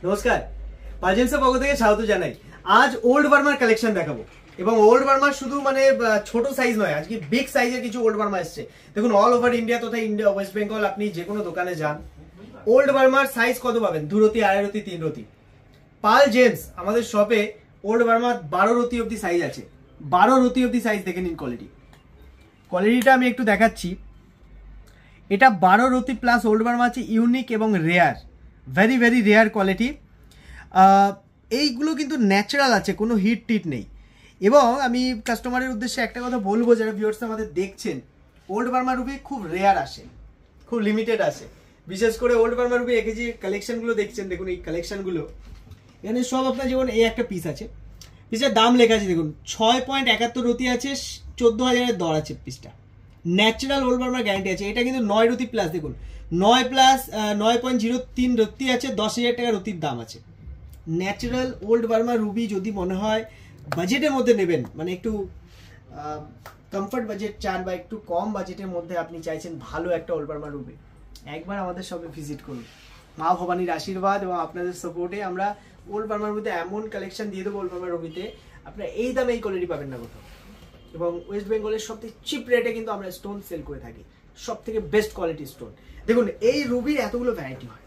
নমস্কার, পালজেন্সের পক্ষ থেকে স্বাগত জানাই। আজ ওল্ড বার্মার কালেকশন দেখাবো এবং ওল্ড বার্মার শুধু মানে ছোট সাইজ নয়, আজকে বিগ সাইজের কিছু ওল্ড বার্মা এসছে। দেখুন, অল ওভার ইন্ডিয়া তথা ইন্ডিয়া ওয়েস্ট বেঙ্গল আপনি যে কোনো দোকানে যান, ওল্ড বার্মার সাইজ কত পাবেন? 2 রতি, 2.5 রতি, 3 রতি। পাল জেমস আমাদের শপে ওল্ড বার্মার 12 রতি অব্দি সাইজ আছে। 12 রতি অব্দি সাইজ দেখে নিন। কোয়ালিটিটা আমি একটু দেখাচ্ছি। এটা 12 রতি প্লাস ওল্ড বার্মা আছে, ইউনিক এবং rare, very very rare quality. এইগুলো কিন্তু ন্যাচারাল আছে, কোনো হিট টিট নেই। এবং আমি কাস্টমারের উদ্দেশ্যে একটা কথা বলবো, যারা ভিউয়ার্স আমাদের দেখছেন, ওল্ড বার্মা রুবি খুব রেয়ার আসে, খুব লিমিটেড আসে। বিশেষ করে ওল্ড বার্মা রুবি একে যে কালেকশনগুলো দেখছেন, দেখুন এই কালেকশনগুলো এখানে সব আপনার যেমন এই একটা পিস আছে, পিসের দাম লেখা আছে দেখুন 6.71 রতি আছে, 14,000-এর দর আছে পিসটা। ন্যাচারাল ওল্ড বার্মার গ্যারান্টি আছে। এটা কিন্তু 9 রতি প্লাস, দেখুন 9 প্লাস 9.03 রতি আছে, 10,000 টাকা রতির দাম আছে। ন্যাচারাল ওল্ড বার্মা রুবি যদি মনে হয় বাজেটের মধ্যে নেবেন, মানে একটু কমফর্ট বাজেট চান বা একটু কম বাজেটের মধ্যে আপনি চাইছেন ভালো একটা ওল্ড বার্মা রুবি, একবার আমাদের শপে ভিজিট করুন। মা ভবানীর আশীর্বাদ এবং আপনাদের সাপোর্টে আমরা ওল্ড বার্মার মধ্যে এমন কালেকশন দিয়ে দেবো ওল্ড বার্মা রুবিতে, আপনারা এই দামে এই কোয়ালিটি পাবেন না কোথাও। এবং ওয়েস্ট বেঙ্গলের সবথেকে চিপ রেটে কিন্তু আমরা স্টোন সেল করে থাকি, সব থেকে বেস্ট কোয়ালিটি স্টোন। দেখুন, এই রুবির এতগুলো ভ্যারাইটি হয়,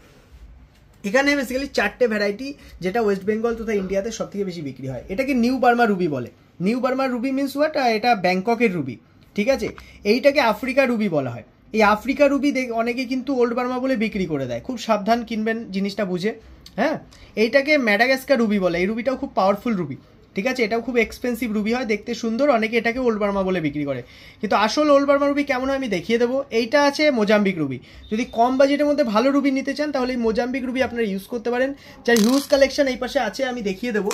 এখানে বেসিক্যালি 4টে ভ্যারাইটি, যেটা ওয়েস্ট বেঙ্গল তথা ইন্ডিয়াতে সব থেকে বেশি বিক্রি হয়। এটাকে নিউ বার্মা রুবি বলে। New Burma Ruby means what? এটা ব্যাংককের রুবি, ঠিক আছে। এইটাকে আফ্রিকা রুবি বলা হয়। এই আফ্রিকা রুবি অনেকে কিন্তু ওল্ড বার্মা বলে বিক্রি করে দেয়, খুব সাবধান কিনবেন জিনিসটা বুঝে। হ্যাঁ, এইটাকে ম্যাডাগাস্কার রুবি বলে। এই রুবিটাও খুব পাওয়ারফুল রুবি, ঠিক আছে। এটাও খুব এক্সপেন্সিভ রুবি হয়, দেখতে সুন্দর, অনেকে এটাকে ওল্ড বার্মা বলে বিক্রি করে। কিন্তু আসল ওল্ড বার্মা রুবি কেমন হয় আমি দেখিয়ে দেবো। এইটা আছে মোজাম্বিক রুবি। যদি কম বাজেটের মধ্যে ভালো রুবি নিতে চান তাহলে এই মোজাম্বিক রুবি আপনারা ইউজ করতে পারেন। যার হিউজ কালেকশন এই পাশে আছে, আমি দেখিয়ে দেবো।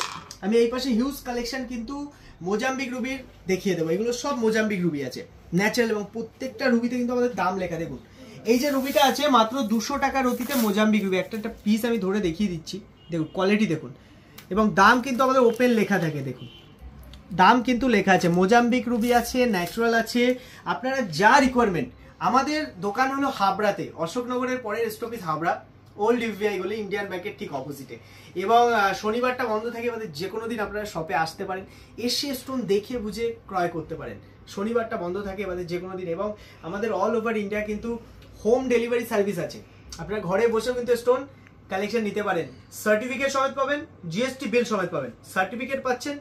আমি এই পাশে হিউজ কালেকশন কিন্তু মোজাম্বিক রুবির দেখিয়ে দেবো। এগুলো সব মোজাম্বিক রুবি আছে, ন্যাচারাল, এবং প্রত্যেকটা রুবিতে কিন্তু আমাদের দাম লেখা। দেখুন, এই যে রুবিটা আছে মাত্র 200 টাকা রতিতে মোজাম্বিক রুবি। একটা পিস আমি ধরে দেখিয়ে দিচ্ছি, দেখুন কোয়ালিটি দেখুন, এবং দাম কিন্তু আমাদের ওপেন লেখা থাকে। দেখুন, দাম কিন্তু লেখা আছে। মোজাম্বিক রুবি আছে, ন্যাচারাল আছে, আপনারা যা রিকোয়ারমেন্ট। আমাদের দোকান হলো হাবড়াতে, অশোকনগরের পরের স্টপিস হাবড়া, ওল্ড ইউভিআই বলে ইন্ডিয়ান ব্যাংকের ঠিক অপোজিটে। এবং শনিবারটা বন্ধ থাকে, আমাদের যে কোনো দিন আপনারা শপে আসতে পারেন, এসে স্টোন দেখে বুঝে ক্রয় করতে পারেন। শনিবারটা বন্ধ থাকে আমাদের যে কোনো দিন। এবং আমাদের অল ওভার ইন্ডিয়া কিন্তু হোম ডেলিভারি সার্ভিস আছে, আপনারা ঘরে বসেও কিন্তু স্টোন কালেকশন নিতে পারেন। সার্টিফিকেট সমেত পাবেন, জিএসটি বিল সমেত পাবেন। সার্টিফিকেট পাচ্ছেন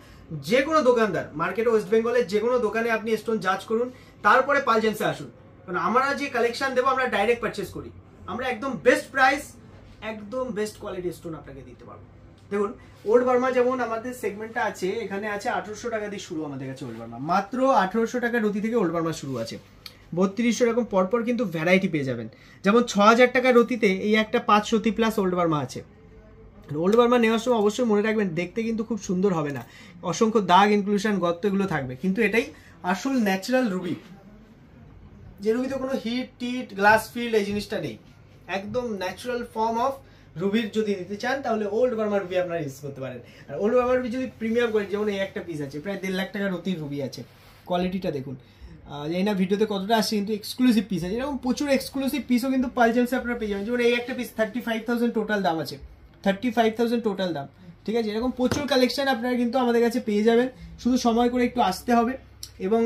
যে কোনো দোকানদার, মার্কেটে ওয়েস্ট বেঙ্গলের যে কোনো দোকানে আপনি স্টোন জাজ করুন, তারপরে পালজেন্সে আসুন। কারণ আমরা যে কালেকশন দেবো আমরা ডাইরেক্ট পারচেস করি, আমরা একদম বেস্ট প্রাইস, একদম বেস্ট কোয়ালিটি স্টোন আপনাকে দিতে পারবো। দেখুন, ওল্ড বার্মা যেমন আমাদের সেগমেন্টটা আছে, এখানে আছে 1800 টাকা দিয়ে শুরু আমাদের কাছে ওল্ড বার্মা। মাত্র 1800 টাকা রতি থেকে ওল্ড বার্মা শুরু আছে। 3200 এরকম পরপর কিন্তু ভ্যারাইটি পেয়ে যাবেন। যেমন 6000 টাকা রতিতে এই একটা 5 রতি প্লাস ওল্ড বার্মা আছে। ওল্ড বার্মা নেওয়ার সময় অবশ্যই মনে রাখবেন, দেখতে কিন্তু খুব সুন্দর হবে না, অসংখ্য দাগ, ইনক্লুশন, গর্ত এগুলো থাকবে, কিন্তু এটাই আসল ন্যাচারাল রুবি, যে রুবিতে কোনো হিট টিট গ্লাস ফিল্ড এই জিনিসটা নেই, একদম ন্যাচারাল ফর্ম অফ রুবির যদি নিতে চান তাহলে ওল্ড বার্মা রুবি আপনারা ইউজ করতে পারেন। আর ওল্ড বার্মা রুবি যদি প্রিমিয়াম করেন, যেমন এই একটা পিস আছে প্রায় 1.5 লাখ টাকা রতির রুবি আছে। কোয়ালিটিটা দেখুন, জানি না ভিডিওতে কতটা আসছে, কিন্তু এক্সক্লুসিভ পিস আছে। এরকম প্রচুর এক্সক্লুসিভ পিসও কিন্তু পালজেন্সে আপনারা পেয়ে যাবেন। যেমন এই একটা পিস 35,000 টোটাল দাম আছে, 35,000 টোটাল দাম, ঠিক আছে। এরকম প্রচুর কালেকশন আপনারা কিন্তু আমাদের কাছে পেয়ে যাবেন, শুধু সময় করে একটু আসতে হবে। এবং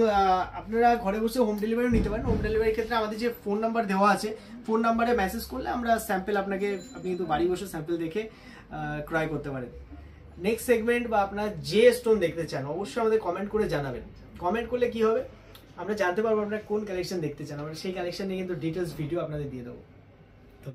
আপনারা ঘরে বসে হোম ডেলিভারিও নিতে পারেন। হোম ডেলিভারির ক্ষেত্রে আমাদের যে ফোন নাম্বার দেওয়া আছে, ফোন নাম্বারে মেসেজ করলে আমরা স্যাম্পেল আপনি কিন্তু বাড়ি বসে স্যাম্পেল দেখে ক্রয় করতে পারেন। নেক্সট সেগমেন্ট বা আপনার যে স্টোন দেখতে চান অবশ্যই আমাদের কমেন্ট করে জানাবেন। কমেন্ট করলে কি হবে, আমরা জানতে পারবো আপনারা কোন কালেকশন দেখতে চান, আমরা সেই কালেকশন নিয়ে কিন্তু ডিটেলস ভিডিও আপনাদের দিয়ে দেবো।